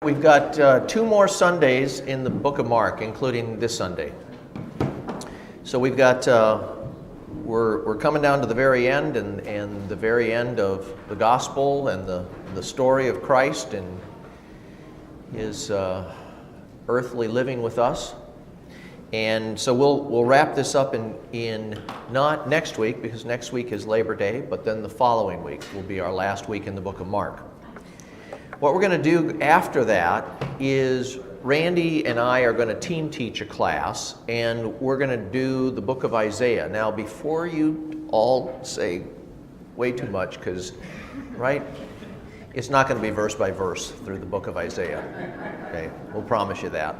We've got 2 more Sundays in the book of Mark, including this Sunday. So we've got, we're coming down to the very end, and the very end of the gospel and the story of Christ and his earthly living with us. And so we'll wrap this up in not next week, because next week is Labor Day, but then the following week will be our last week in the book of Mark. What we're going to do after that is Randy and I are going to team teach a class, and we're going to do the book of Isaiah. Now, before you all say way too much, because, right, it's not going to be verse by verse through the book of Isaiah. Okay, we'll promise you that.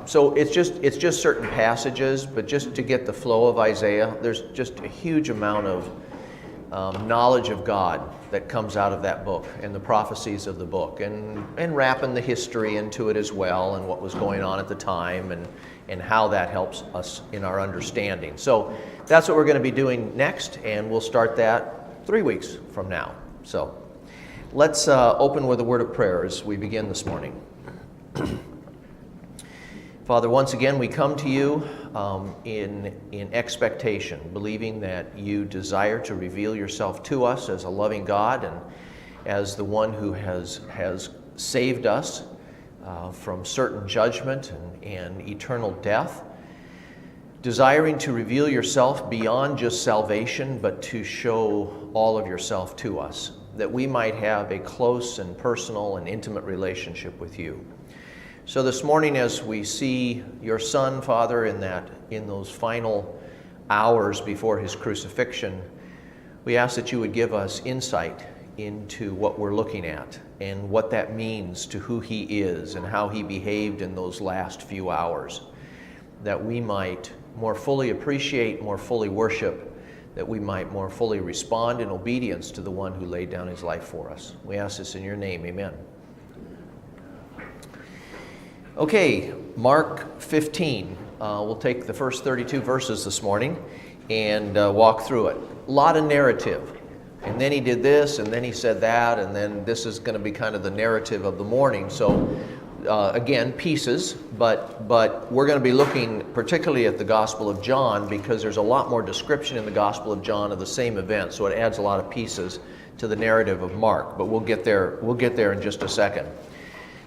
So it's just certain passages, but just to get the flow of Isaiah, there's just a huge amount of knowledge of God that comes out of that book and the prophecies of the book, and wrapping the history into it as well, and what was going on at the time, and how that helps us in our understanding. So that's what we're going to be doing next, and we'll start that 3 weeks from now. So let's open with a word of prayer as we begin this morning. Father, once again, we come to you in expectation, believing that you desire to reveal yourself to us as a loving God and as the one who has saved us from certain judgment and eternal death, desiring to reveal yourself beyond just salvation, but to show all of yourself to us, that we might have a close and personal and intimate relationship with you. So this morning, as we see your Son, Father, in those final hours before his crucifixion, we ask that you would give us insight into what we're looking at and what that means to who he is and how he behaved in those last few hours, that we might more fully appreciate, more fully worship, that we might more fully respond in obedience to the one who laid down his life for us. We ask this in your name, amen. Okay, Mark 15. We'll take the first 32 verses this morning and walk through it. A lot of narrative. And then he did this, and then he said that, and then this is going to be kind of the narrative of the morning. So, again, pieces, but we're going to be looking particularly at the Gospel of John, because there's a lot more description in the Gospel of John of the same event, so it adds a lot of pieces to the narrative of Mark. But we'll get there in just a second.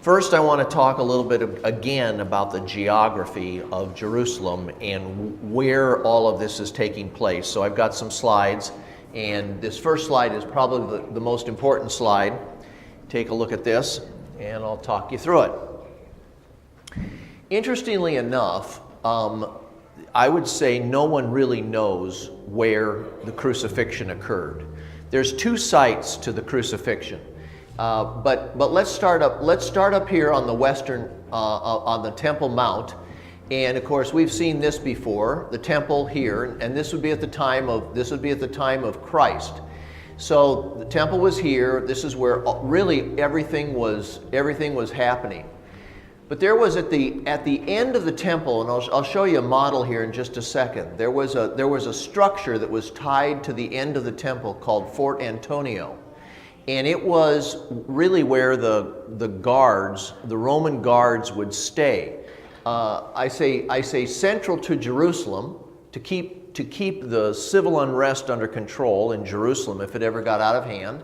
First, I want to talk a little bit again about the geography of Jerusalem and where all of this is taking place. So I've got some slides, and this first slide is probably the most important slide. Take a look at this, and I'll talk you through it. Interestingly enough, I would say no one really knows where the crucifixion occurred. There's 2 sites to the crucifixion. But let's start up here on the western, on the Temple Mount, and of course we've seen this before. The temple here, and this would be at the time of Christ. So the temple was here. This is where really everything was happening. But there was at the end of the temple, and I'll show you a model here in just a second. There was a structure that was tied to the end of the temple called Fort Antonio. And it was really where the guards, the Roman guards, would stay. I say central to Jerusalem to keep the civil unrest under control in Jerusalem if it ever got out of hand.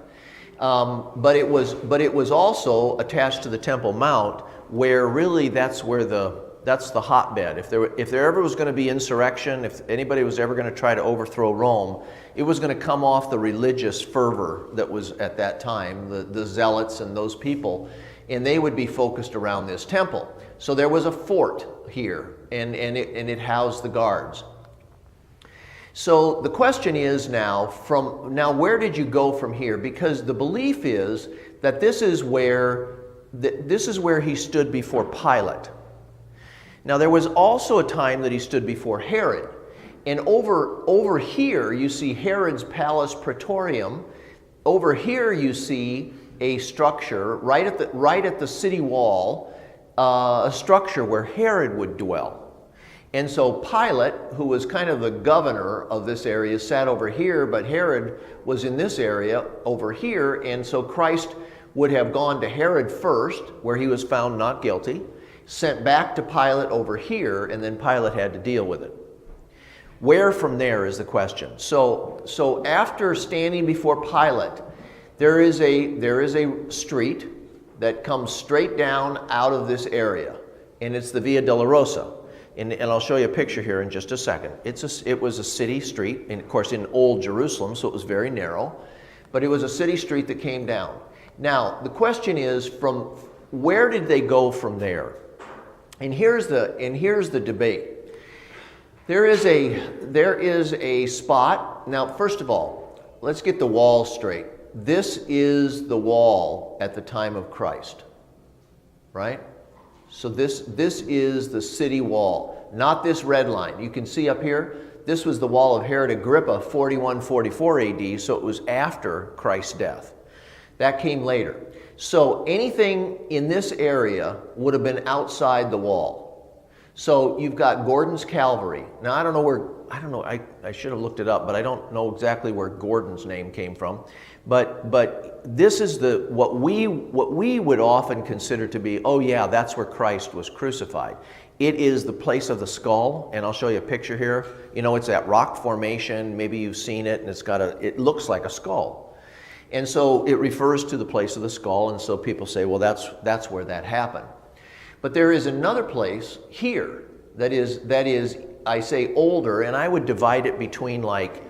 But it was also attached to the Temple Mount, where really that's the hotbed. If there ever was going to be insurrection, if anybody was ever going to try to overthrow Rome, it was going to come off the religious fervor that was at that time, the zealots and those people, and they would be focused around this temple. So there was a fort here, and it housed the guards. So the question is now where did you go from here? Because the belief is that this is where he stood before Pilate. Now, there was also a time that he stood before Herod. And over here, you see Herod's Palace Praetorium. Over here, you see a structure right at the city wall, a structure where Herod would dwell. And so Pilate, who was kind of the governor of this area, sat over here, but Herod was in this area over here. And so Christ would have gone to Herod first, where he was found not guilty, sent back to Pilate over here, and then Pilate had to deal with it. Where from there is the question. So after standing before Pilate, there is a street that comes straight down out of this area, and it's the Via Dolorosa. And I'll show you a picture here in just a second. It was a city street, and of course in Old Jerusalem, so it was very narrow, but it was a city street that came down. Now, the question is, from where did they go from there? And here's the debate. There is a spot. Now, first of all, let's get the wall straight. This is the wall at the time of Christ, right? So this is the city wall, not this red line. You can see up here, this was the wall of Herod Agrippa, 41-44 AD, so it was after Christ's death. That came later. So anything in this area would have been outside the wall. So you've got Gordon's Calvary. Now I should have looked it up, but I don't know exactly where Gordon's name came from. But this is what we would often consider to be, oh yeah, that's where Christ was crucified. It is the place of the skull, and I'll show you a picture here. You know, it's that rock formation. Maybe you've seen it, and it looks like a skull. And so it refers to the place of the skull, and so people say, well, that's where that happened. But there is another place here that is, I say, older, and I would divide it between like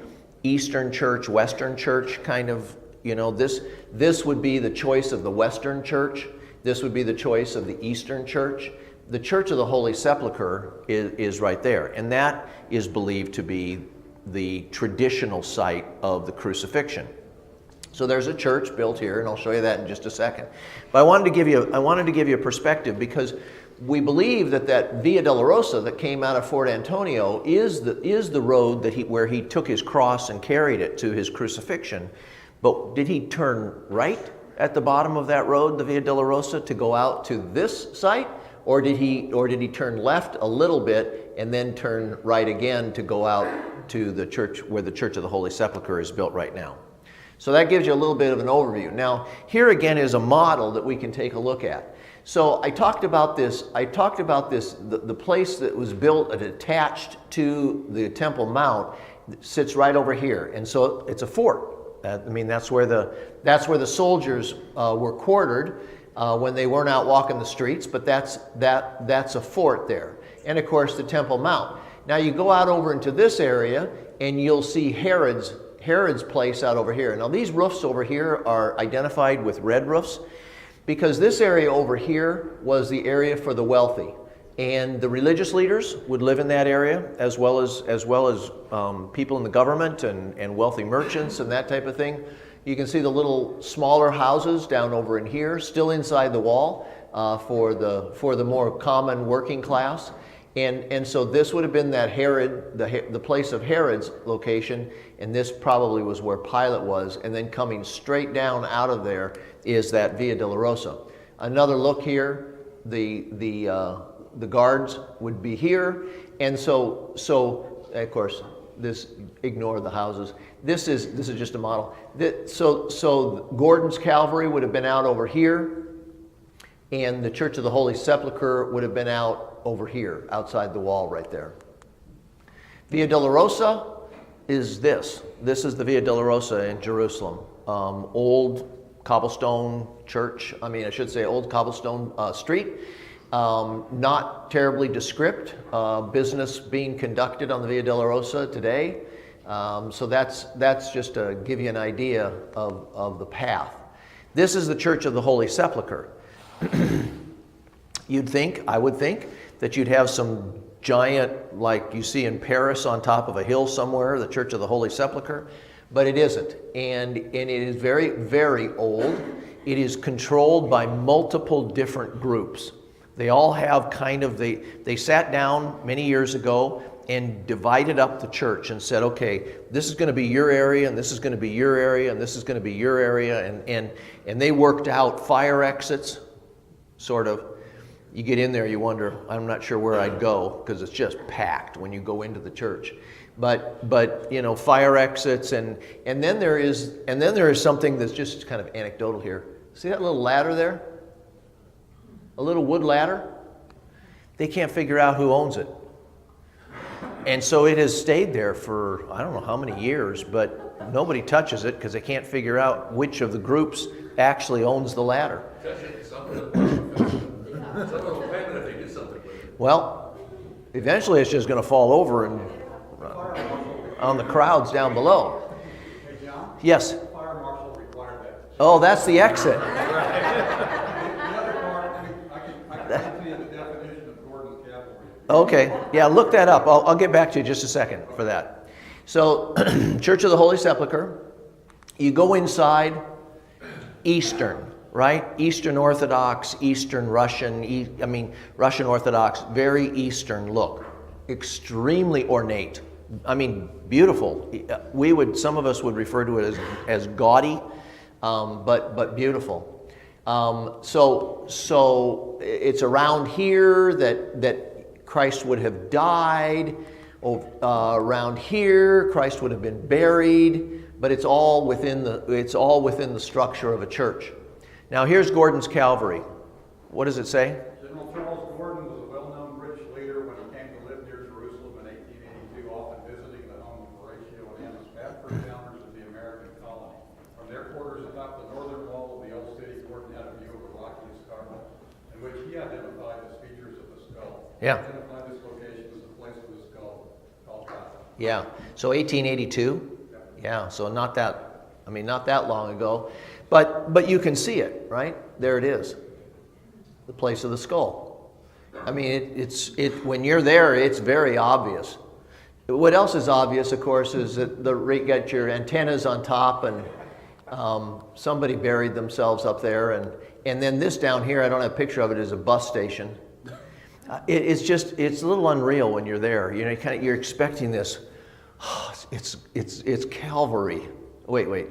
Eastern Church, Western Church kind of, you know, this would be the choice of the Western Church. This would be the choice of the Eastern Church. The Church of the Holy Sepulchre is right there, and that is believed to be the traditional site of the crucifixion. So there's a church built here, and I'll show you that in just a second. But I wanted to give you a perspective, because we believe that Via Dolorosa that came out of Fort Antonio is the road where he took his cross and carried it to his crucifixion. But did he turn right at the bottom of that road, the Via Dolorosa, to go out to this site? Or did he turn left a little bit and then turn right again to go out to the church where the Church of the Holy Sepulchre is built right now? So that gives you a little bit of an overview. Now, here again is a model that we can take a look at. So I talked about this, the place that was built and attached to the Temple Mount sits right over here. And so it's a fort. I mean, that's where the soldiers were quartered when they weren't out walking the streets, but that's a fort there. And of course the Temple Mount. Now you go out over into this area and you'll see Herod's place out over here. Now these roofs over here are identified with red roofs because this area over here was the area for the wealthy. And the religious leaders would live in that area, as well as people in the government and wealthy merchants and that type of thing. You can see the little smaller houses down over in here, still inside the wall, for the more common working class. And so this would have been that Herod, the place of Herod's location, and this probably was where Pilate was. And then coming straight down out of there is that Via Dolorosa. Another look here, the guards would be here, and so of course this, ignore the houses. This is just a model. So Gordon's Calvary would have been out over here, and the Church of the Holy Sepulchre would have been out over here, outside the wall right there. Via Dolorosa is this. This is the Via Dolorosa in Jerusalem. Old cobblestone church. I should say old cobblestone street. Not terribly descript. Business being conducted on the Via Dolorosa today. So that's just to give you an idea of the path. This is the Church of the Holy Sepulchre. I would think, that you'd have some giant, like you see in Paris on top of a hill somewhere, the Church of the Holy Sepulchre, but it isn't. And it is very, very old. It is controlled by multiple different groups. They all have they sat down many years ago and divided up the church and said, okay, this is going to be your area, and this is going to be your area, and this is going to be your area, and they worked out fire exits, sort of. You get in there, you wonder, I'm not sure where I'd go, because it's just packed when you go into the church. But fire exits, and then there is something that's just kind of anecdotal here. See that little ladder there? A little wood ladder? They can't figure out who owns it. And so it has stayed there for, I don't know how many years, but nobody touches it because they can't figure out which of the groups actually owns the ladder. Well, eventually it's just going to fall over and on the crowds down below. Hey, John? Yes? The fire marshal required that. Oh, that's the exit. The other part, I can tell you the definition of Gordon's cavalry. Okay, yeah, look that up. I'll get back to you in just a second for that. So, Church of the Holy Sepulchre, you go inside, Eastern, right? Eastern Orthodox, Eastern Russian, Russian Orthodox, very Eastern look. Extremely ornate. I mean, beautiful. Some of us would refer to it as gaudy, but beautiful. So it's around here that Christ would have died. Around here, Christ would have been buried. But it's all within the structure of a church. Now here's Gordon's Calvary. What does it say? General Charles Gordon was a well-known rich leader when he came to live near Jerusalem in 1882, often visiting the home of Horatio and Anna Spath, first founders of the American colony. From their quarters atop the northern wall of the old city, Gordon had a view of a rocky escarpment in which he identified as features of the skull. Yeah. He identified this location as the place of the skull, called Golgotha. Yeah. So 1882. Yeah. So not that long ago, but you can see it, right? There it is. The place of the skull. I mean, when you're there, it's very obvious. What else is obvious, of course, is that you got your antennas on top, and somebody buried themselves up there, and then this down here, I don't have a picture of it, is a bus station. It's a little unreal when you're there. You know, you're expecting this. It's Calvary. Wait.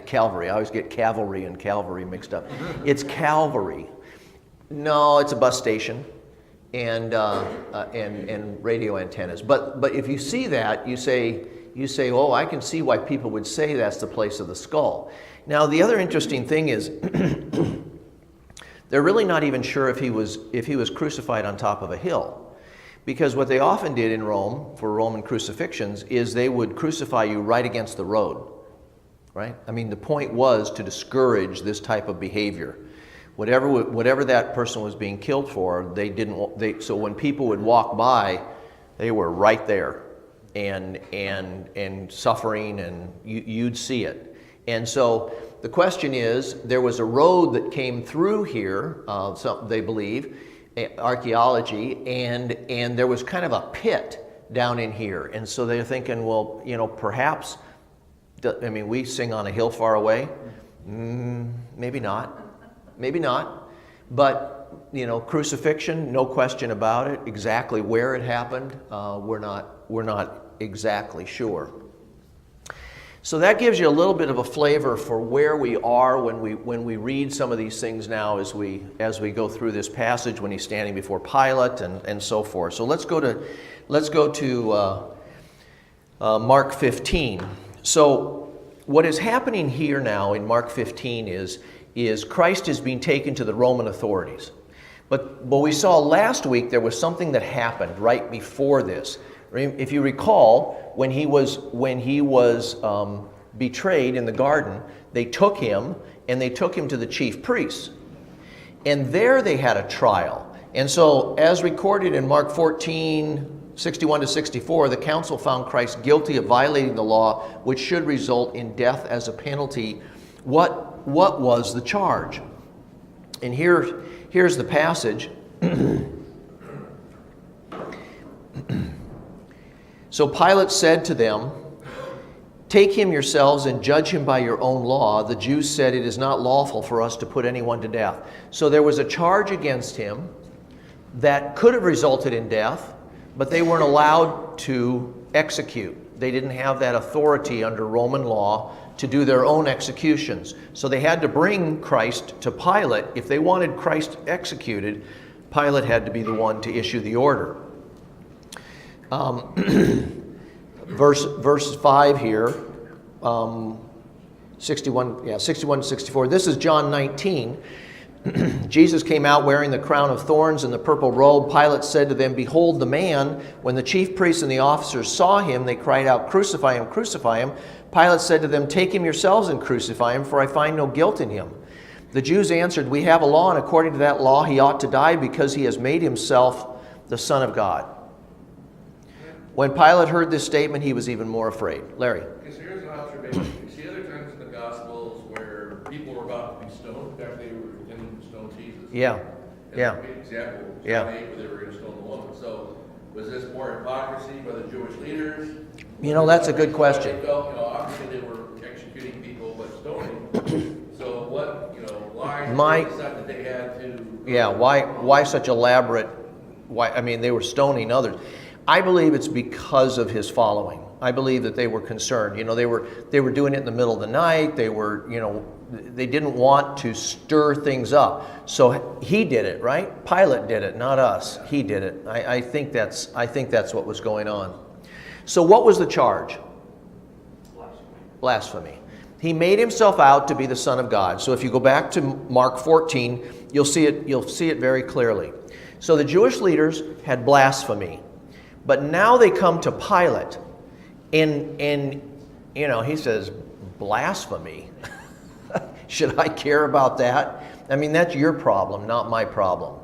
Calvary. I always get cavalry and Calvary mixed up. It's Calvary. No, it's a bus station and radio antennas. But if you see that, you say, oh, I can see why people would say that's the place of the skull. Now, the other interesting thing is they're really not even sure if he was crucified on top of a hill. Because what they often did in Rome for Roman crucifixions is they would crucify you right against the road, right? I mean, the point was to discourage this type of behavior. Whatever that person was being killed for, so when people would walk by, they were right there and suffering, and you'd see it. And so the question is, there was a road that came through here, they believe, archaeology, and there was kind of a pit down in here. And so they're thinking, well, perhaps, we sing on a hill far away. Maybe not. But, crucifixion, no question about it. Exactly where it happened, we're not exactly sure. So that gives you a little bit of a flavor for where we are when we read some of these things now as we go through this passage, when he's standing before Pilate and so forth. So let's go to Mark 15. So what is happening here now in Mark 15 is Christ is being taken to the Roman authorities. But we saw last week there was something that happened right before this. If you recall, when he was betrayed in the garden, they took him to the chief priests. And there they had a trial. And so, as recorded in Mark 14, 61 to 64, the council found Christ guilty of violating the law, which should result in death as a penalty. What was the charge? And here's the passage. So Pilate said to them, "Take him yourselves and judge him by your own law." The Jews said, "It is not lawful for us to put anyone to death." So there was a charge against him that could have resulted in death, but they weren't allowed to execute. They didn't have that authority under Roman law to do their own executions. So they had to bring Christ to Pilate. If they wanted Christ executed, Pilate had to be the one to issue the order. Verse 5 here, 61 to 64. This is John 19. Jesus came out wearing the crown of thorns and the purple robe. Pilate said to them, "Behold the man." When the chief priests and the officers saw him, they cried out, "Crucify him, crucify him." Pilate said to them, "Take him yourselves and crucify him, for I find no guilt in him." The Jews answered, "We have a law, and according to that law he ought to die because he has made himself the Son of God." When Pilate heard this statement, he was even more afraid. Larry. Okay, so here's an observation. You see other times in the Gospels where people were about to be stoned. In fact, they were intending to stone Jesus. Yeah. As Yeah. a great example, Yeah. John 8, where they were going to stone the woman. So was this more hypocrisy by the Jewish leaders? You know, that's a good question. They felt, obviously they were executing people, but stoning. So what, why did they decide that they had to? Yeah, why such elaborate, they were stoning others. I believe it's because of his following. I believe that they were concerned. They were doing it in the middle of the night. They were, they didn't want to stir things up. So he did it, right? Pilate did it, not us. He did it. I think that's what was going on. So what was the charge? Blasphemy. He made himself out to be the Son of God. So if you go back to Mark 14, you'll see it very clearly. So the Jewish leaders had blasphemy. But now they come to Pilate, and he says, "Blasphemy? Should I care about that? That's your problem, not my problem."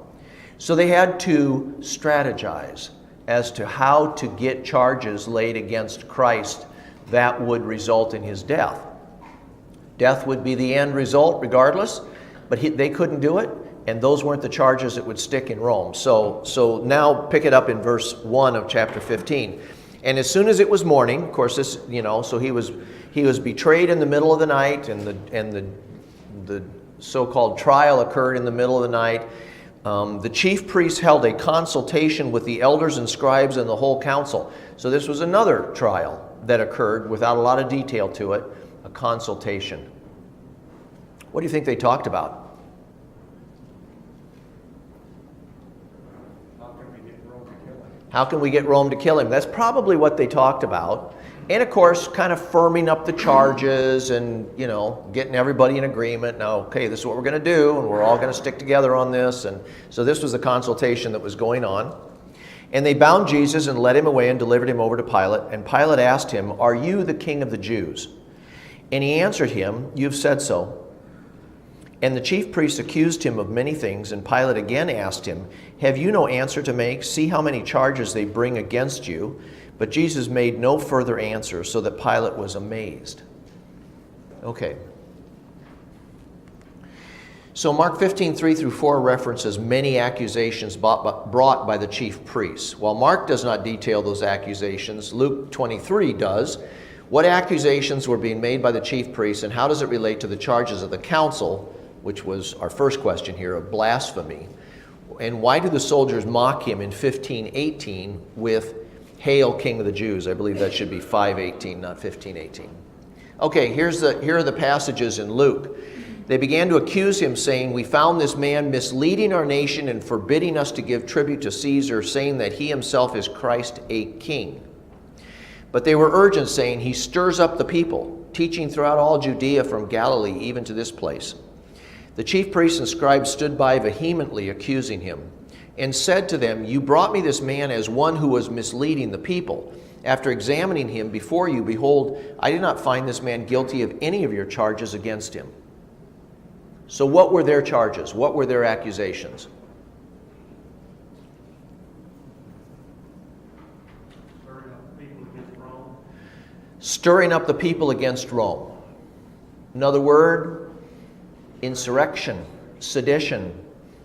So they had to strategize as to how to get charges laid against Christ that would result in his death. Death would be the end result regardless, but they couldn't do it. And those weren't the charges that would stick in Rome. So now pick it up in verse 1 of chapter 15. "And as soon as it was morning," of course this, so he was betrayed in the middle of the night, and the so-called trial occurred in the middle of the night. The chief priests held a consultation with the elders and scribes and the whole council. So this was another trial that occurred without a lot of detail to it, a consultation. What do you think they talked about? How can we get Rome to kill him? That's probably what they talked about. And of course, kind of firming up the charges and, getting everybody in agreement. Now, okay, this is what we're going to do, and we're all going to stick together on this. And so this was the consultation that was going on. And they bound Jesus and led him away and delivered him over to Pilate. And Pilate asked him, "Are you the king of the Jews?" And he answered him, "You've said so." And the chief priests accused him of many things, and Pilate again asked him, "Have you no answer to make? See how many charges they bring against you." But Jesus made no further answer, so that Pilate was amazed. Okay. So Mark 15, 3 through 4 references many accusations brought by the chief priests. While Mark does not detail those accusations, Luke 23 does. What accusations were being made by the chief priests, and how does it relate to the charges of the council, which was our first question here, of blasphemy? And why do the soldiers mock him in 15:18 with "Hail, King of the Jews"? I believe that should be 5:18, not 15:18. Okay, here are the passages in Luke. They began to accuse him, saying, "We found this man misleading our nation and forbidding us to give tribute to Caesar, saying that he himself is Christ, a king." But they were urgent, saying, "He stirs up the people, teaching throughout all Judea from Galilee even to this place." The chief priests and scribes stood by vehemently accusing him, and said to them, "You brought me this man as one who was misleading the people. After examining him before you, behold, I did not find this man guilty of any of your charges against him." So what were their charges? What were their accusations? Stirring up the people against Rome. Another word, insurrection, sedition.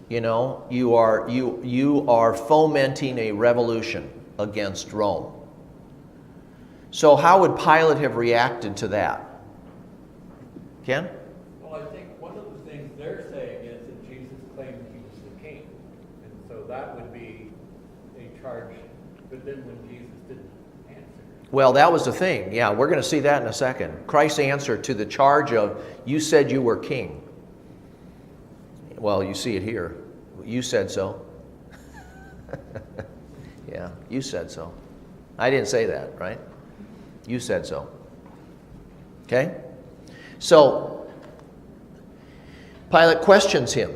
You are fomenting a revolution against Rome. So how would Pilate have reacted to that? Ken? Well, I think one of the things they're saying is that Jesus claimed he was the king. And so that would be a charge. But then when Jesus didn't answer. Well, that was the thing. Yeah, we're going to see that in a second. Christ's answer to the charge of, "You said you were king." Well, you see it here. You said so. Yeah, you said so. I didn't say that, right? You said so. Okay? So Pilate questions him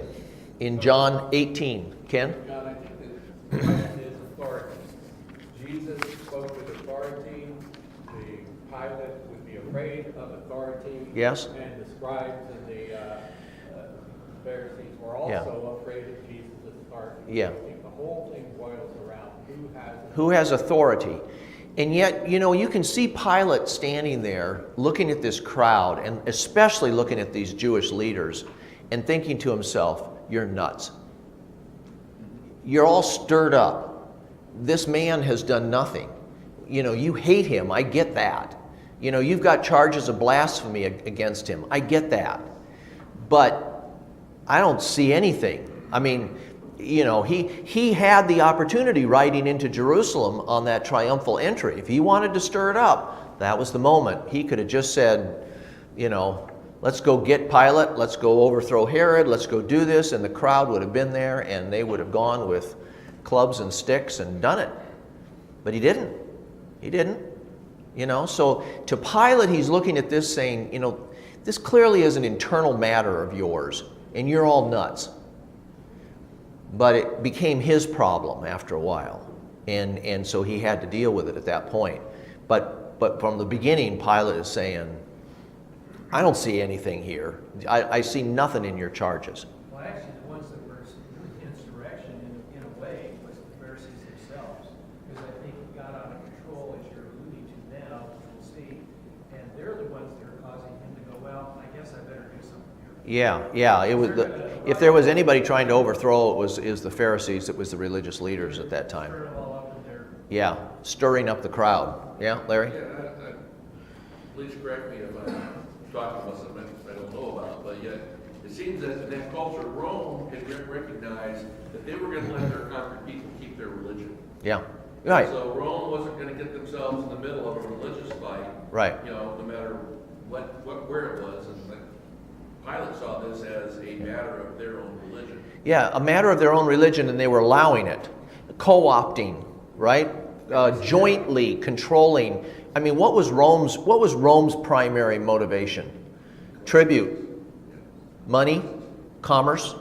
in John 18. Ken? God, I think that the question is authority. Jesus spoke with authority. The Pilate would be afraid of authority. Yes. And the scribes and the Pharisees were Yeah. also afraid of Jesus' authority. Yeah. I think the whole thing boils around Who has authority? And yet, you know, you can see Pilate standing there looking at this crowd, and especially looking at these Jewish leaders, and thinking to himself, you're nuts. You're all stirred up. This man has done nothing. You know, you hate him. I get that. You know, you've got charges of blasphemy against him. I get that. But I don't see anything. I mean, you know, he had the opportunity riding into Jerusalem on that triumphal entry. If he wanted to stir it up, that was the moment. He could have just said, you know, let's go get Pilate, let's go overthrow Herod, let's go do this, and the crowd would have been there, and they would have gone with clubs and sticks and done it. But he didn't. He didn't. You know, so to Pilate, he's looking at this saying, you know, this clearly is an internal matter of yours, and you're all nuts. But it became his problem after a while, and so he had to deal with it at that point. But from the beginning, Pilate is saying, I don't see anything here. I see nothing in your charges. Well, actually, the ones that were against direction in a way was the Pharisees themselves, because I think it got out of control, as you're alluding to now, we'll see, and they're the ones that are causing him to go, well, I guess I better do something here. Yeah. It was if there was anybody trying to overthrow it, is the Pharisees. It was the religious leaders at that time. Stir it all up in there. Yeah, stirring up the crowd. Yeah, Larry? Yeah, please correct me if I'm talking about something I don't know about, but yet it seems that in that culture, Rome had recognized that they were going to let their conquered people keep their religion. Yeah, right. So Rome wasn't going to get themselves in the middle of a religious fight. Right. You know, no matter where it was, and Pilate saw this as a matter of their own religion. Yeah, a matter of their own religion, and they were allowing it, co-opting, right? Jointly controlling. I mean, what was Rome's primary motivation? Tribute, money, commerce.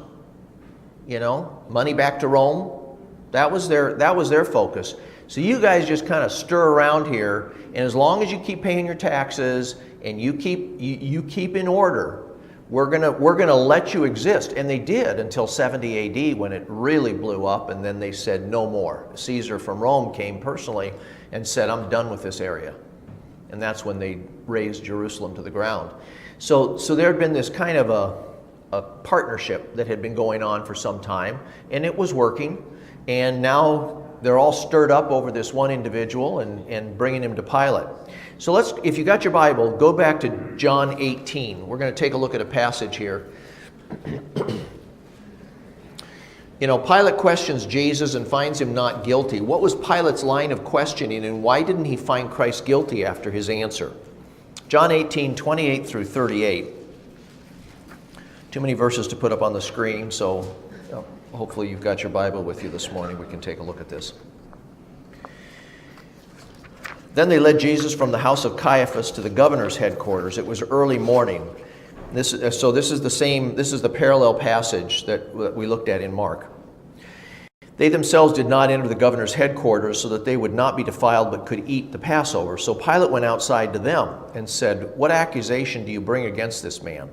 You know, money back to Rome. That was their focus. So you guys just kind of stir around here, and as long as you keep paying your taxes and you keep in order, we're gonna let you exist. And they did until 70 AD when it really blew up, and then they said no more. Caesar from Rome came personally and said, I'm done with this area. And that's when they razed Jerusalem to the ground. So there had been this kind of a partnership that had been going on for some time, and it was working. And now they're all stirred up over this one individual and bringing him to Pilate. So if you got your Bible, go back to John 18. We're going to take a look at a passage here. You know, Pilate questions Jesus and finds him not guilty. What was Pilate's line of questioning, and why didn't he find Christ guilty after his answer? John 18, 28 through 38. Too many verses to put up on the screen, so hopefully you've got your Bible with you this morning. We can take a look at this. Then they led Jesus from the house of Caiaphas to the governor's headquarters. It was early morning. This is the parallel passage that we looked at in Mark. They themselves did not enter the governor's headquarters so that they would not be defiled but could eat the Passover. So Pilate went outside to them and said, What accusation do you bring against this man?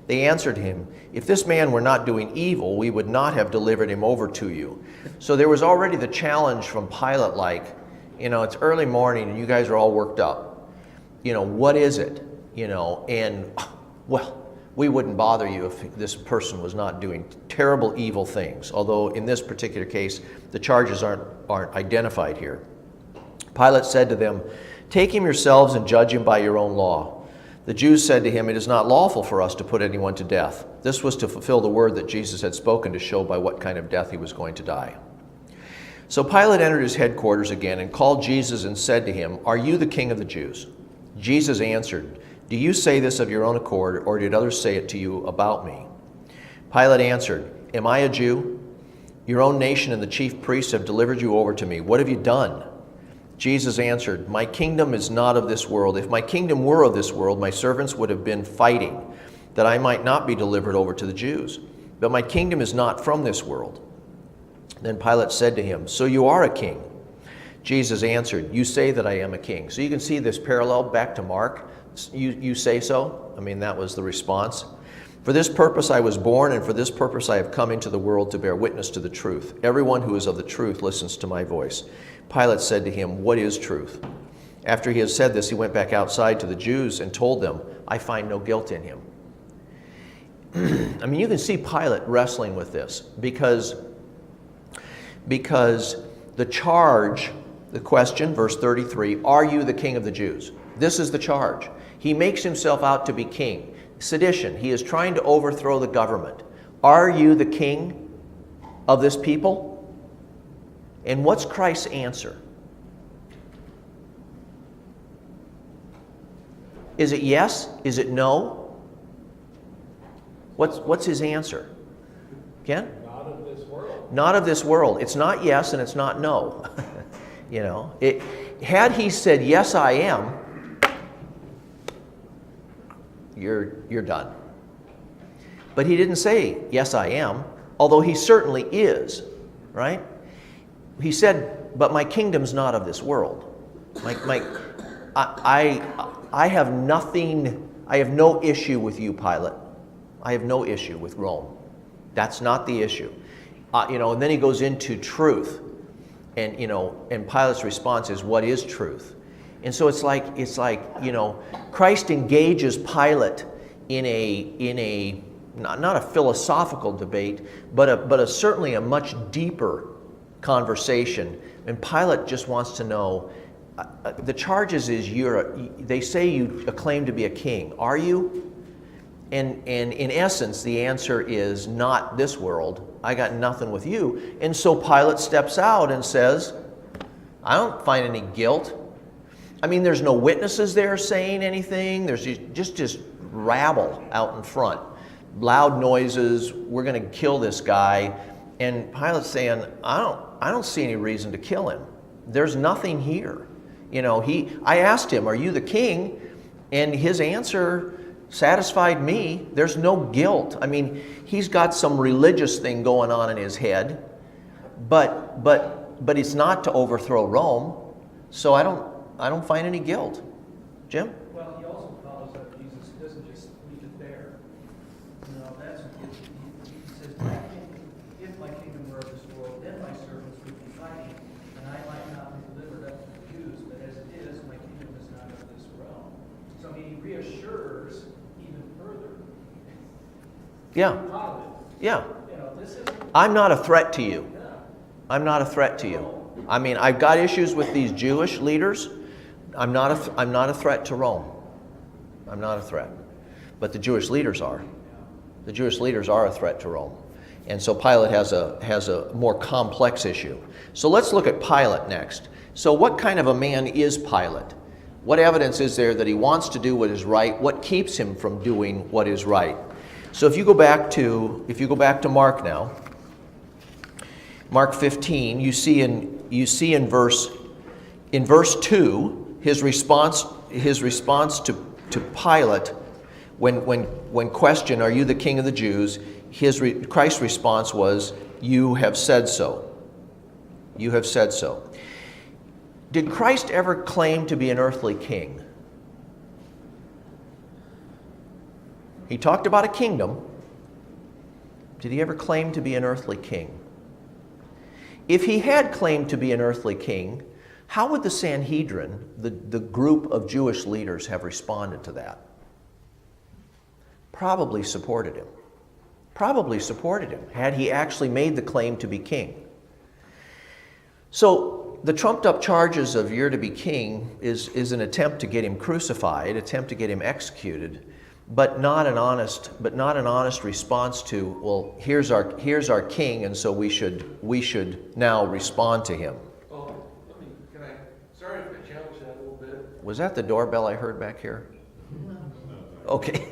They answered him, If this man were not doing evil, we would not have delivered him over to you. So there was already the challenge from Pilate, like, you know, it's early morning and you guys are all worked up. You know, what is it? You know, and, well, we wouldn't bother you if this person was not doing terrible, evil things. Although in this particular case, the charges aren't identified here. Pilate said to them, Take him yourselves and judge him by your own law. The Jews said to him, It is not lawful for us to put anyone to death. This was to fulfill the word that Jesus had spoken to show by what kind of death he was going to die. So Pilate entered his headquarters again and called Jesus and said to him, Are you the king of the Jews? Jesus answered, Do you say this of your own accord, or did others say it to you about me? Pilate answered, Am I a Jew? Your own nation and the chief priests have delivered you over to me. What have you done? Jesus answered, "My kingdom is not of this world. If my kingdom were of this world, my servants would have been fighting, that I might not be delivered over to the Jews. But my kingdom is not from this world." Then Pilate said to him, "So you are a king?" Jesus answered, "You say that I am a king." So you can see this parallel back to Mark. You say so? I mean, that was the response. "For this purpose I was born, and for this purpose I have come into the world to bear witness to the truth. Everyone who is of the truth listens to my voice." Pilate said to him, "What is truth?" After he had said this, he went back outside to the Jews and told them, "I find no guilt in him." I mean, you can see Pilate wrestling with this because the charge, the question, verse 33, "Are you the king of the Jews?" This is the charge. He makes himself out to be king. Sedition. He is trying to overthrow the government. Are you the king of this people? And what's Christ's answer? Is it yes? Is it no? What's his answer? Ken? Not of this world. Not of this world. It's not yes and it's not no. You know, had he said, "Yes, I am," you're done. But he didn't say, "Yes, I am," although he certainly is, right? He said, "But my kingdom's not of this world." I have nothing, I have no issue with you, Pilate. I have no issue with Rome. That's not the issue. And then he goes into truth. And Pilate's response is, "What is truth?" And so it's like Christ engages Pilate in a not a philosophical debate, but certainly a much deeper conversation. And Pilate just wants to know, the charges is they say you claim to be a king. Are you? And in essence, the answer is not this world. I got nothing with you. And so Pilate steps out and says, "I don't find any guilt." I mean, there's no witnesses there saying anything. There's just rabble out in front. Loud noises. We're going to kill this guy. And Pilate's saying, I don't see any reason to kill him. There's nothing here. I asked him, "Are you the king?" And his answer satisfied me. There's no guilt. I mean, he's got some religious thing going on in his head, but it's not to overthrow Rome. So I don't find any guilt. Jim? Well, he also follows up, Jesus doesn't just leave it there. That's what he says, "If my kingdom were of this world, then my servants would be fighting, and I might not be delivered up to the Jews, but as it is, my kingdom is not of this realm." So he reassures even further. Yeah. Pilate, Yeah. this is, I'm not a threat to you. yeah. I'm not a threat to you. I mean, I've got issues with these Jewish leaders. I'm not a threat to Rome. I'm not a threat. But the Jewish leaders are. The Jewish leaders are a threat to Rome. And so Pilate has a more complex issue. So let's look at Pilate next. So what kind of a man is Pilate? What evidence is there that he wants to do what is right? What keeps him from doing what is right? So if you go back to Mark now, Mark 15, you see in verse 2 his response to Pilate when questioned, "Are you the king of the Jews?" Christ's response was, "You have said so. You have said so." Did Christ ever claim to be an earthly king? He talked about a kingdom. Did he ever claim to be an earthly king? If he had claimed to be an earthly king, how would the Sanhedrin, the group of Jewish leaders, have responded to that? Probably supported him. Probably supported him, had he actually made the claim to be king. So the trumped up charges of "you're to be king" is an attempt to get him crucified, attempt to get him executed, but not an honest response to, well, here's our king, and so we should now respond to him. Oh, sorry if I challenge that a little bit. Was that the doorbell I heard back here? Okay.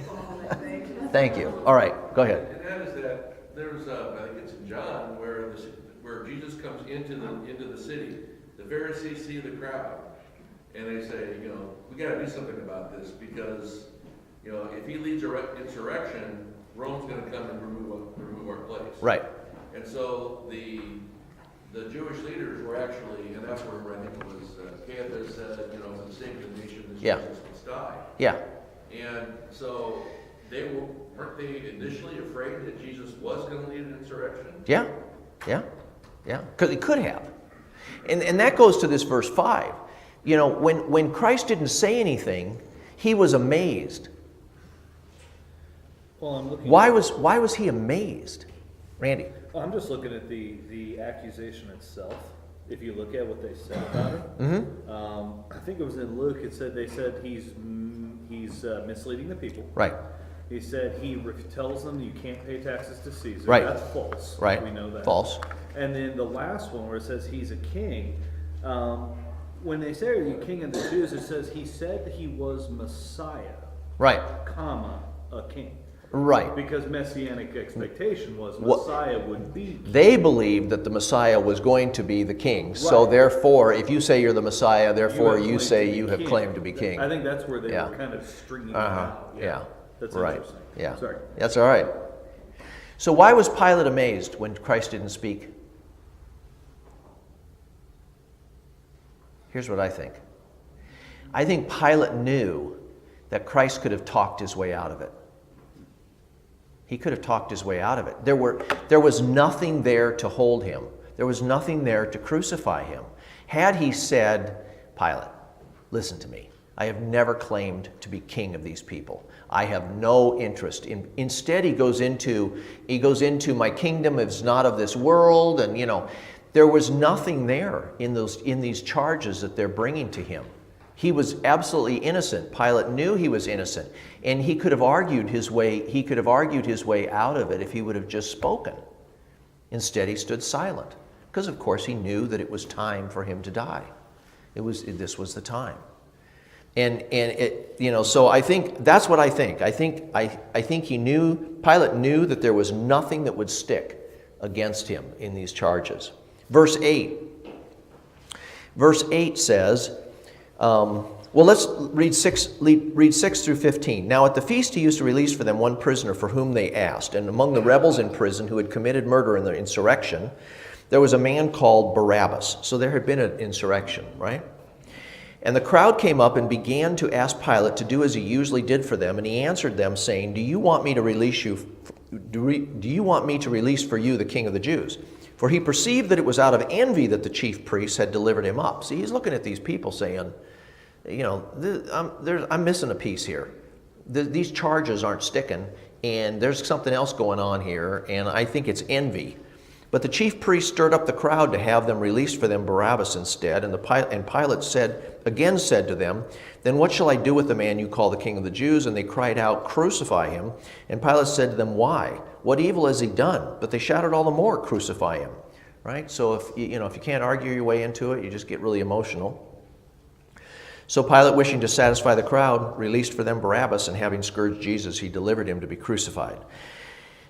Thank you. All right, go ahead. And that is that there's, I think it's in John, where Jesus comes into the city, The Pharisees see the crowd, and they say, we gotta do something about this, because, if he leads insurrection, Rome's gonna come and remove our place. Right. And so the Jewish leaders were actually, and that's where I think it was Caiaphas said, for the sake of the nation, this Yeah. Jesus must die. Yeah. And so weren't they initially afraid that Jesus was going to lead an insurrection? Yeah. Yeah. Yeah. Because he could have. And that goes to this verse 5. When Christ didn't say anything, he was amazed. Well, I'm looking. Why was he amazed? Randy. I'm just looking at the accusation itself. If you look at what they said about it, I think it was in Luke. They said he's misleading the people. Right. He said he tells them you can't pay taxes to Caesar. Right. That's false. Right. We know that. False. And then the last one where it says he's a king. When they say, "Are you king of the Jews?" it says he said he was Messiah, Right. comma, a king. Right. Because messianic expectation was What- Messiah would be king. They believed that the Messiah was going to be the king. So Right. therefore, if you say you're the Messiah, therefore have you claimed say to be you have king. claimed to be king. I think that's where they Yeah. were kind of stringing it Uh-huh. out. Yeah. That's Right. interesting. Yeah. Sorry. That's all right. So why was Pilate amazed when Christ didn't speak? Here's what I think. I think Pilate knew that Christ could have talked his way out of it. He could have talked his way out of it. There was nothing there to hold him. There was nothing there to crucify him. Had he said, Pilate, listen to me. I have never claimed to be king of these people. I have no interest in. Instead, he goes into my kingdom is not of this world, and there was nothing there in these charges that they're bringing to him. He was absolutely innocent. Pilate knew he was innocent, and he could have argued his way. He could have argued his way out of it if he would have just spoken. Instead, he stood silent because, of course, he knew that it was time for him to die. This was the time, and it So I think that's what I think. I think Pilate knew that there was nothing that would stick against him in these charges. Verse 8. Verse 8 says. Let's read 6 through 15. Now at the feast he used to release for them one prisoner for whom they asked. And among the rebels in prison who had committed murder in the insurrection, there was a man called Barabbas. So there had been an insurrection, right? And the crowd came up and began to ask Pilate to do as he usually did for them. And he answered them, saying, Do you want me to release for you the king of the Jews? For he perceived that it was out of envy that the chief priests had delivered him up. See, he's looking at these people saying, I'm missing a piece here. These charges aren't sticking, and there's something else going on here, and I think it's envy. But the chief priests stirred up the crowd to have them released for them Barabbas instead. And Pilate said to them, Then what shall I do with the man you call the king of the Jews? And they cried out, Crucify him. And Pilate said to them, Why? What evil has he done? But they shouted all the more, Crucify him. Right? So if you can't argue your way into it, you just get really emotional. So Pilate, wishing to satisfy the crowd, released for them Barabbas, and having scourged Jesus, he delivered him to be crucified.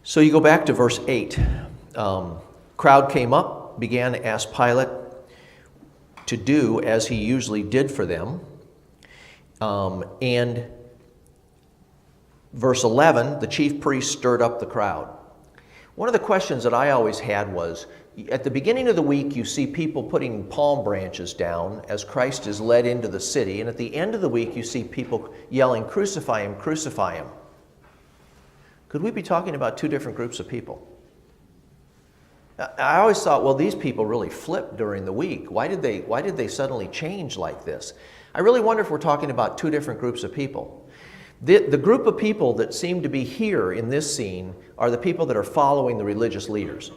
So you go back to verse 8. Crowd came up, began to ask Pilate to do as he usually did for them. And verse 11, the chief priest stirred up the crowd. One of the questions that I always had was, at the beginning of the week, you see people putting palm branches down as Christ is led into the city. And at the end of the week, you see people yelling, Crucify him, crucify him. Could we be talking about two different groups of people? I always thought, well, these people really flipped during the week. Why did they suddenly change like this? I really wonder if we're talking about two different groups of people. The group of people that seem to be here in this scene are the people that are following the religious leaders.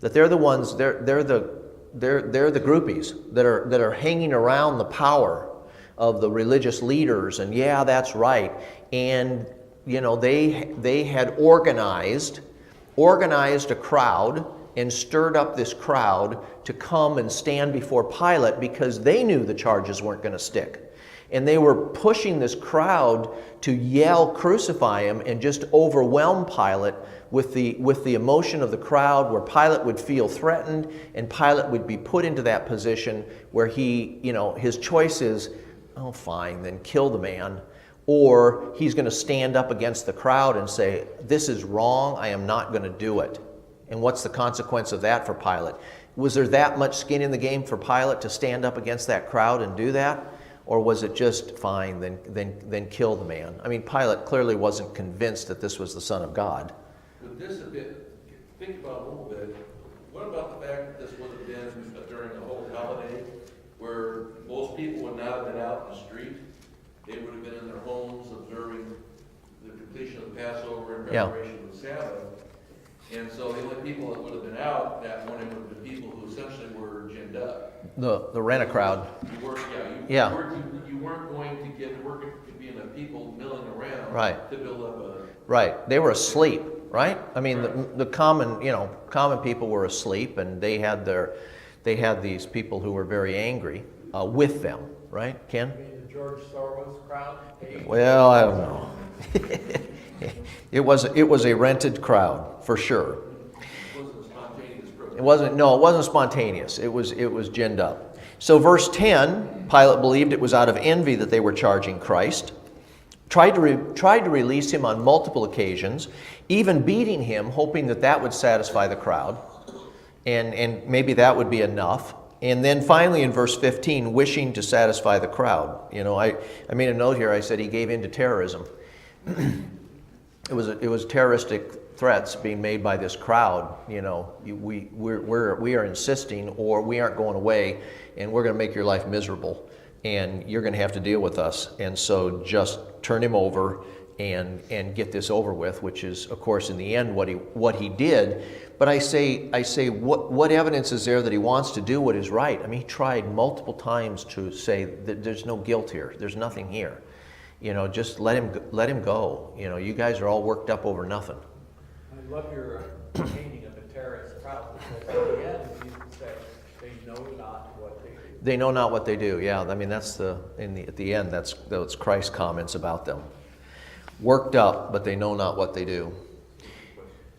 That they're the ones, they're the groupies that are hanging around the power of the religious leaders. And yeah, that's right. And they had organized a crowd and stirred up this crowd to come and stand before Pilate because they knew the charges weren't going to stick. And they were pushing this crowd to yell, crucify him, and just overwhelm Pilate with the emotion of the crowd, where Pilate would feel threatened, and Pilate would be put into that position where he, his choice is, oh, fine, then kill the man. Or he's going to stand up against the crowd and say, this is wrong, I am not going to do it. And what's the consequence of that for Pilate? Was there that much skin in the game for Pilate to stand up against that crowd and do that? Or was it just fine, then kill the man? I mean, Pilate clearly wasn't convinced that this was the Son of God. With this a bit, think about a little bit, what about the fact that this would have been during the whole holiday, where most people would not have been out in the street? They would have been in their homes observing the completion of the Passover and preparation of the Sabbath. And so the only people that would have been out that morning would have been people who essentially were ginned up. The rent-a-crowd. You weren't, Yeah. you weren't going to get working to be enough people milling around Right. to build up a. Right, they were asleep, right? I mean, the common people were asleep, and they had these people who were very angry with them, right, Ken? I mean, the George Soros crowd. Well, I don't know. It was a rented crowd for sure. It wasn't a spontaneous protest. It wasn't spontaneous. It was ginned up. So verse 10, Pilate believed it was out of envy that they were charging Christ. Tried to release him on multiple occasions, even beating him, hoping that would satisfy the crowd, and maybe that would be enough. And then finally in verse 15, wishing to satisfy the crowd. I made a note here. I said he gave in to terrorism. It was terroristic threats being made by this crowd. We are insisting, or we aren't going away, and we're going to make your life miserable, and you're going to have to deal with us. And so just turn him over and get this over with, which is, of course, in the end what he did. But I say, what evidence is there that he wants to do what is right? I mean, he tried multiple times to say that there's no guilt here. There's nothing here. Just let him go. You guys are all worked up over nothing. I love your painting of a terrorist crowd, because at the end, Jesus said, they know not what they do. They know not what they do. Yeah, I mean at the end, that's Christ's comments about them. Worked up, but they know not what they do.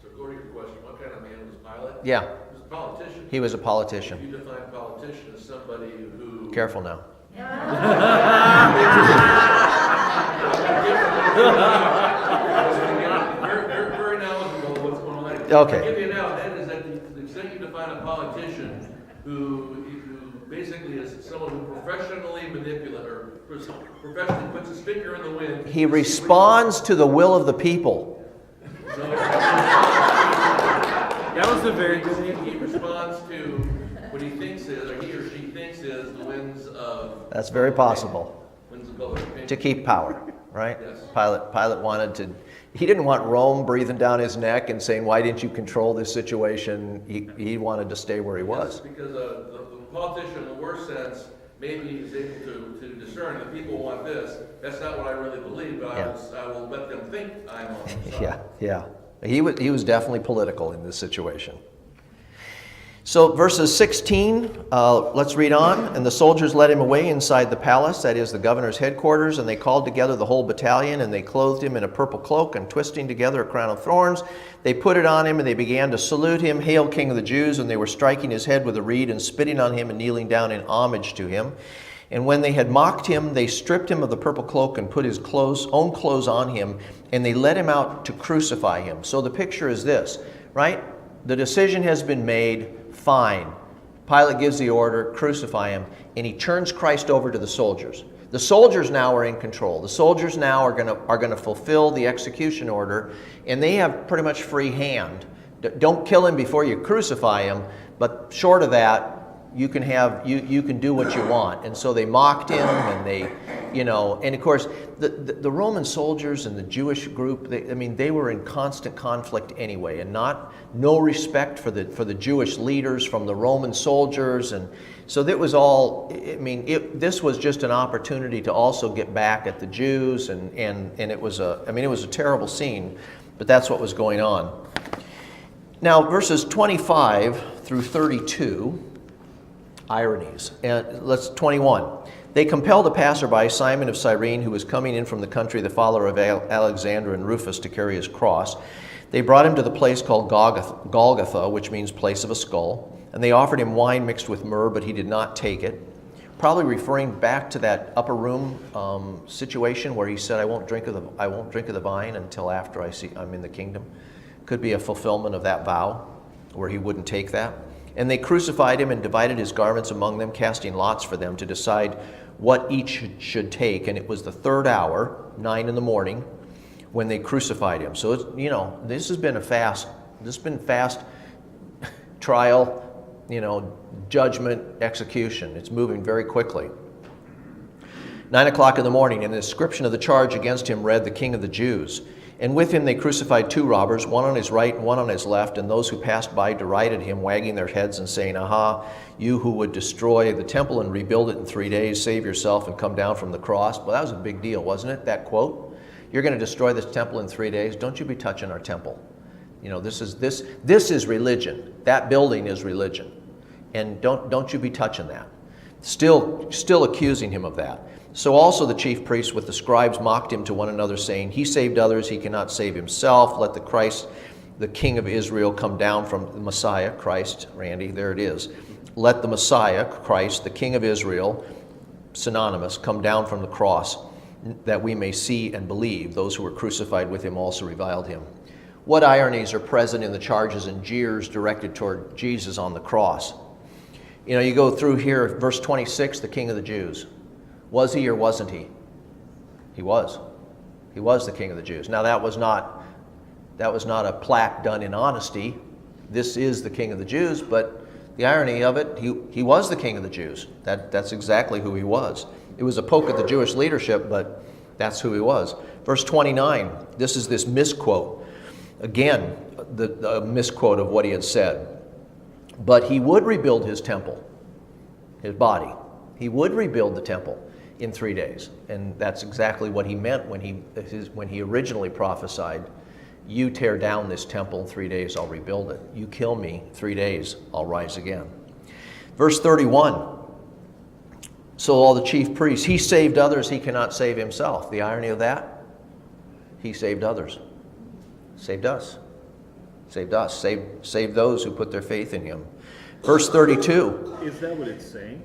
So go to your question, what kind of man was Pilate? Yeah, He was a politician. he was a politician. You define politician as somebody who. Careful now. Very knowledgeable of what's going on. Okay. I'll give you now, that is that the extent you define a politician who basically is someone who professionally manipulates or professionally puts his finger in the wind. He responds to the will of the people. That was a very good He responds to what he thinks is, or he or she thinks is, the winds of. That's very possible. Winds of public opinion. To keep power, right? Yes. Pilate wanted to. He didn't want Rome breathing down his neck and saying, "Why didn't you control this situation?" He wanted to stay where he was. Yes, because the politician, in the worst sense, maybe is able to discern that people want this. That's not what I really believe, but I will let them think I'm on their side. Yeah. He was definitely political in this situation. So verses 16, let's read on. And the soldiers led him away inside the palace, that is the governor's headquarters, and they called together the whole battalion, and they clothed him in a purple cloak, and twisting together a crown of thorns, they put it on him, and they began to salute him, "Hail, King of the Jews!" And they were striking his head with a reed, and spitting on him, and kneeling down in homage to him. And when they had mocked him, they stripped him of the purple cloak and put his own clothes on him, and they led him out to crucify him. So the picture is this, right? The decision has been made. Fine. Pilate gives the order, crucify him, and he turns Christ over to the soldiers. The soldiers now are in control. The soldiers now are going to fulfill the execution order, and they have pretty much free hand. Don't kill him before you crucify him, but short of that, you can do what you want. And so they mocked him, and and of course the Roman soldiers and the Jewish group, they were in constant conflict anyway, and no respect for the Jewish leaders from the Roman soldiers, and so that was all. This was just an opportunity to also get back at the Jews, and it was a terrible scene, but that's what was going on. Now verses 25 through 32. Ironies. And let's 21. They compelled a passerby, Simon of Cyrene, who was coming in from the country, the follower of Alexander and Rufus, to carry his cross. They brought him to the place called Golgotha, which means place of a skull, and they offered him wine mixed with myrrh, but he did not take it. Probably referring back to that upper room situation where he said, I won't drink of the vine until after I'm in the kingdom. Could be a fulfillment of that vow where he wouldn't take that. And they crucified him and divided his garments among them, casting lots for them to decide what each should take. And it was the third hour, 9 in the morning, when they crucified him. So, this has been fast trial, judgment, execution. It's moving very quickly. 9 o'clock in the morning, and the description of the charge against him read, the King of the Jews. And with him they crucified 2 robbers, one on his right and one on his left, and those who passed by derided him, wagging their heads and saying, Aha, you who would destroy the temple and rebuild it in 3 days, save yourself and come down from the cross. Well, that was a big deal, wasn't it, that quote? You're going to destroy this temple in 3 days? Don't you be touching our temple. This is religion. That building is religion. And don't you be touching that. Still accusing him of that. So also the chief priests with the scribes mocked him to one another, saying, He saved others, he cannot save himself. Let the Christ, the King of Israel, come down from the Messiah, Christ, Randy, there it is. Let the Messiah, Christ, the King of Israel, synonymous, come down from the cross, that we may see and believe. Those who were crucified with him also reviled him. What ironies are present in the charges and jeers directed toward Jesus on the cross? You go through here, verse 26, the King of the Jews. Was he or wasn't he? He was. He was the King of the Jews. Now that was not a plaque done in honesty. This is the King of the Jews, but the irony of it, he was the King of the Jews. That's exactly who he was. It was a poke at the Jewish leadership, but that's who he was. Verse 29, this misquote. Again, the misquote of what he had said. But he would rebuild his temple, his body. He would rebuild the temple in 3 days. And that's exactly what he meant when he originally prophesied, you tear down this temple in 3 days, I'll rebuild it. You kill me, 3 days, I'll rise again. Verse 31, so all the chief priests, he saved others, he cannot save himself. The irony of that, he saved others. Saved us. Saved us. Saved those who put their faith in him. Verse 32. Is that what it's saying?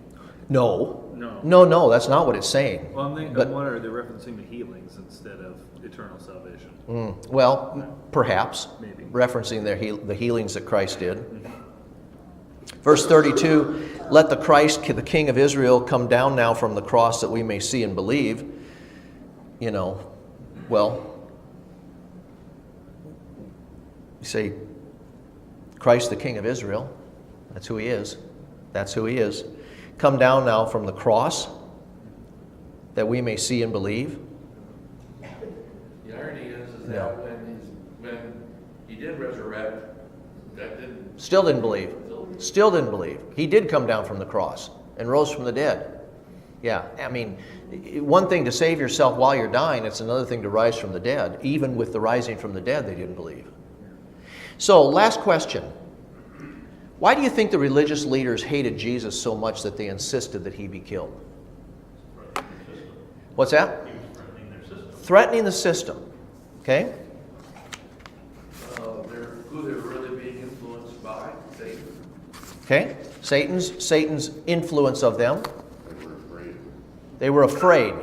No. No. No, that's not what it's saying. Well, I'm wondering, they're referencing the healings instead of eternal salvation. Well, perhaps. Maybe. Referencing the healings that Christ did. Verse 32, let the Christ, the King of Israel, come down now from the cross that we may see and believe. You say, Christ, the King of Israel, that's who he is. That's who he is. Come down now from the cross that we may see and believe. The irony is that when he did resurrect, that didn't... Still didn't believe. He did come down from the cross and rose from the dead. Yeah, one thing to save yourself while you're dying, it's another thing to rise from the dead. Even with the rising from the dead, they didn't believe. So, last question. Why do you think the religious leaders hated Jesus so much that they insisted that he be killed? What's that? He was threatening their system. Threatening the system. Okay? Who they were really being influenced by, Satan. Okay? Satan's influence of them. They were afraid.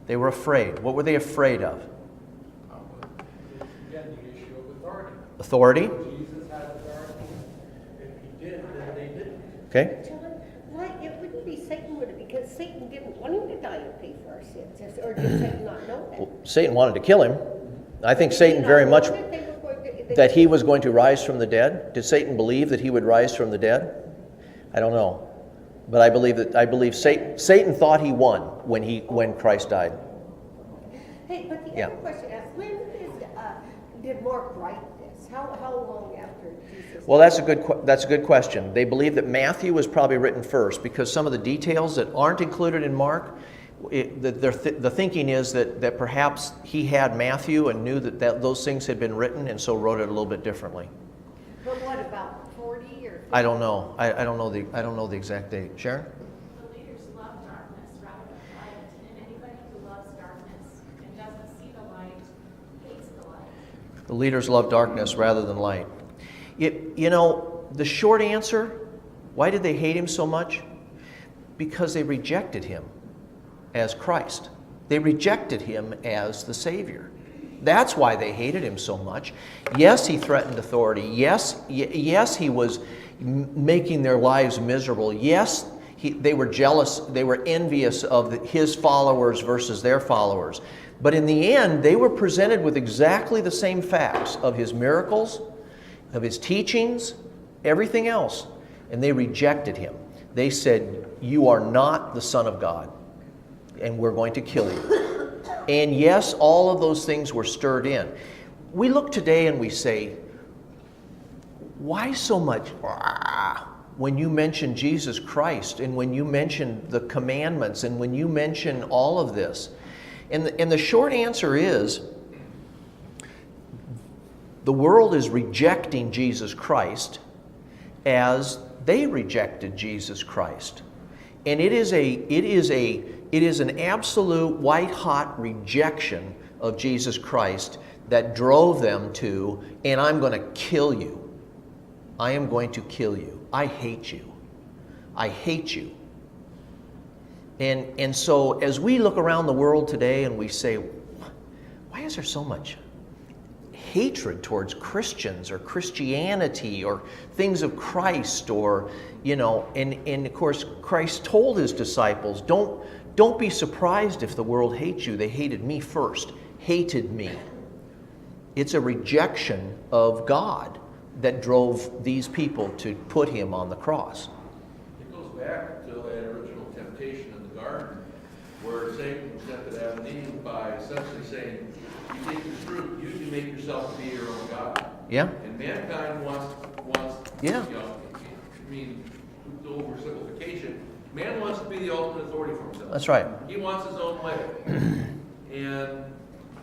They were afraid. What were they afraid of? Again, the issue of authority. Authority. Jesus had authority. If he did, then they didn't. Okay? John, why, it wouldn't be Satan, would it? Because Satan didn't want him to die and pay for our sins. Or did Satan not know that? Well, Satan wanted to kill him. I think Satan Did very not much know that they were going to- that he was going to rise from the dead. Did Satan believe that he would rise from the dead? I don't know. But I believe Satan thought he won when Christ died. Hey, but the Yeah. other question is, when did Mark write this? How long after Jesus? Well, that's a good question. They believe that Matthew was probably written first because some of the details that aren't included in Mark, the thinking is that perhaps he had Matthew and knew that those things had been written and so wrote it a little bit differently. But what about 40 or 50? I don't know. I don't know the exact date. Sharon? The leaders love darkness rather The leaders love darkness rather than light. The short answer, why did they hate him so much? Because they rejected him as Christ. They rejected him as the Savior. That's why they hated him so much. Yes, he threatened authority. Yes, he was making their lives miserable. Yes, they were jealous. They were envious of his followers versus their followers. But in the end, they were presented with exactly the same facts of his miracles, of his teachings, everything else. And they rejected him. They said, "You are not the Son of God, and we're going to kill you." And yes, all of those things were stirred in. We look today and we say, why so much when you mention Jesus Christ and when you mention the commandments and when you mention all of this? And the short answer is, the world is rejecting Jesus Christ as they rejected Jesus Christ. And it is an absolute white-hot rejection of Jesus Christ that drove them to, and I'm going to kill you. I am going to kill you. I hate you. I hate you. And so as we look around the world today and we say, why is there so much hatred towards Christians or Christianity or things of Christ, or, and of course Christ told his disciples, don't be surprised if the world hates you. They hated me first, hated me. It's a rejection of God that drove these people to put him on the cross. It goes back to that original temptation in the garden, where Satan tempted Adam and Eve by essentially saying, you take the fruit, you can make yourself be your own God. Yeah. And mankind wants Yeah. The oversimplification, man wants to be the ultimate authority for himself. That's right. He wants his own way. And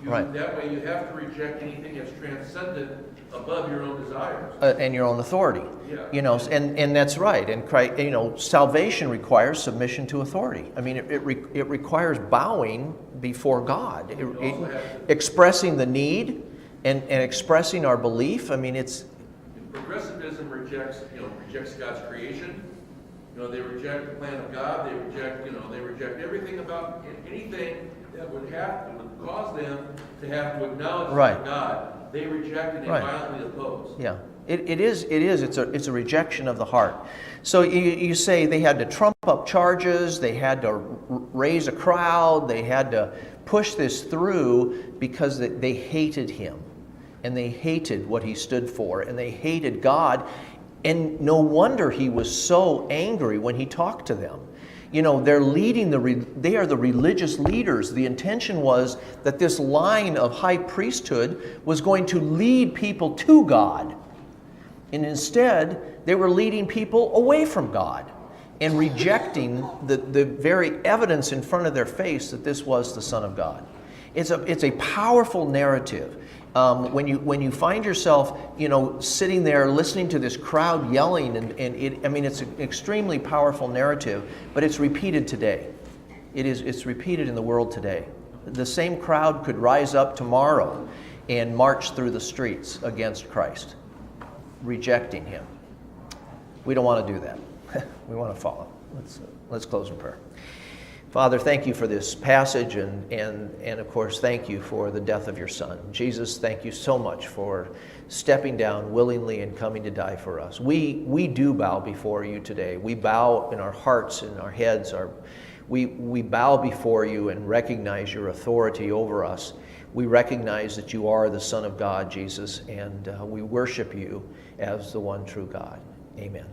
Right. that way you have to reject anything that's transcendent above your own desires. And your own authority. Yeah. And that's right. And Christ, salvation requires submission to authority. I mean, it requires bowing before God, expressing the need and expressing our belief. I mean, it's Progressivism rejects God's creation. They reject the plan of God. They reject everything about anything that would cause them to have to acknowledge Right. God. They reject and they Right. violently oppose. Yeah, it is. It's a rejection of the heart. So you say they had to trump up charges, they had to raise a crowd, they had to push this through because they hated him, and they hated what he stood for, and they hated God, and no wonder he was so angry when he talked to them. They're leading they are the religious leaders. The intention was that this line of high priesthood was going to lead people to God. And instead, they were leading people away from God and rejecting the very evidence in front of their face that this was the Son of God. It's a powerful narrative. When you find yourself, sitting there listening to this crowd yelling, it's an extremely powerful narrative, but it's repeated today. It's repeated in the world today. The same crowd could rise up tomorrow and march through the streets against Christ, rejecting him. We don't want to do that. We want to follow. Let's close in prayer. Father, thank you for this passage, and of course, thank you for the death of your Son. Jesus, thank you so much for stepping down willingly and coming to die for us. We do bow before you today. We bow in our hearts and our heads. We bow before you and recognize your authority over us. We recognize that you are the Son of God, Jesus, and we worship you as the one true God. Amen.